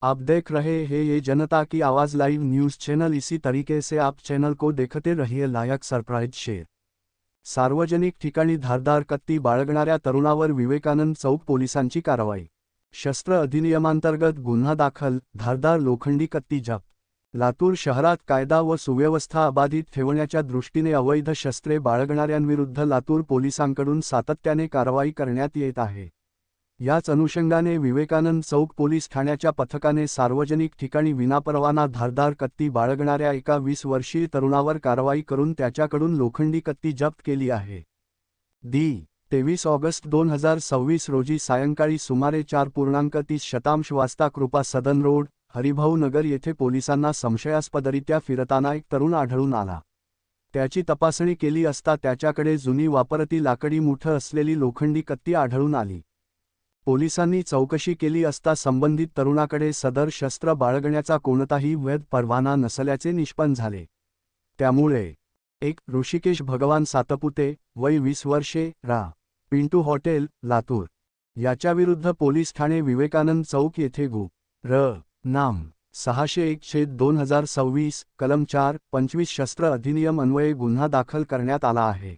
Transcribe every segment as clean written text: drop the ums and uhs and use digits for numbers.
आप देख रहे हैं ये जनता की आवाज़ लाइव न्यूज़ चैनल। इसी तरीके से आप चैनल को देखते रहिए। लायक सरप्राईज शेअर। सार्वजनिक ठिकाणी धारदार कत्ती बाळगणाऱ्या तरुणावर विवेकानंद चौक पोलिसांची कारवाई। शस्त्र अधिनियमांतर्गत गुन्हा दाखल, धारदार लोखंडी कत्ती जप्त। लातूर शहरात कायदा व सुव्यवस्था अबाधित ठेवण्याच्या दृष्टीने अवैध शस्त्रे बाळगणाऱ्यांविरुद्ध लातूर पोलिसांकडून सातत्याने कारवाई करण्यात येत आहे। याच अनुषंगाने विवेकानंद चौक पोलीस ठाण्याच्या पथकाने सार्वजनिक ठिकाणी विनापरवाना धारदार कत्ती बाळगणाऱ्या एका 20 वर्षीय तरुणावर कारवाई करून त्याच्याकडून लोखंडी कत्ती जप्त केली आहे। 23 ऑगस्ट 2026 रोजी सायंकाळी सुमारे 4:30 वाजता कृपा सदन रोड, हरिभाऊ नगर येथे पोलिसांना संशयास्पदरित्या फिरताना एक तरुण आढळून आला। त्याची तपासणी केली असता त्याच्याकडे जुनी वापरती लाकडी मुठ असलेली लोखंडी कत्ती आढळून आली। पोलिसांनी चौकशी केली असता संबंधित तरुणाकडे सदर शस्त्र बाळगण्याचा कोणताही वैध परवाना नसल्याचे निष्पन्न झाले। त्यामुळे ऋषिकेश भगवान सातपुते, वय 20 वर्षे, रा. पिंटू हॉटेल, लातूर याच्याविरुद्ध पोलीस ठाणे विवेकानंद चौक येथे गु. र. नाम 601/2026 कलम 4(25) शस्त्र अधिनियम अन्वये गुन्हा दाखल करण्यात आला आहे।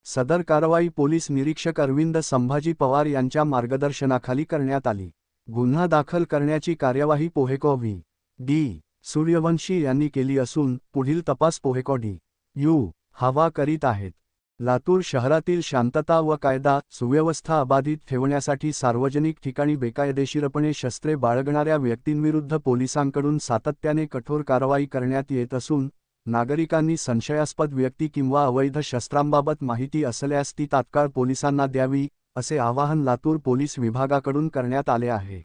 सदर कारवाई पोलीस निरीक्षक अरविंद संभाजी पवार यांच्या मार्गदर्शनाखाली करण्यात आली। गुन्हा दाखल करण्याची कार्यवाही पोहेको व्ही. डी. सूर्यवंशी यांनी केली असून पुढील तपास पोहेको डी. यू. हावा करीत आहेत। लातूर शहरातील शांतता व कायदा सुव्यवस्था अबाधित ठेवण्यासाठी सार्वजनिक ठिकाणी बेकायदेशीरपणे शस्त्रे बाळगणाऱ्या व्यक्तींविरुद्ध पोलिसांकडून सातत्याने कठोर कारवाई करण्यात येत असून नागरिकांनी संशयास्पद व्यक्ती किंवा अवैध शस्त्रांबाबत माहिती असल्यास ती तात्काळ पोलिसांना द्यावी, असे आवाहन लातूर पोलीस विभागाकडून करण्यात आले आहे।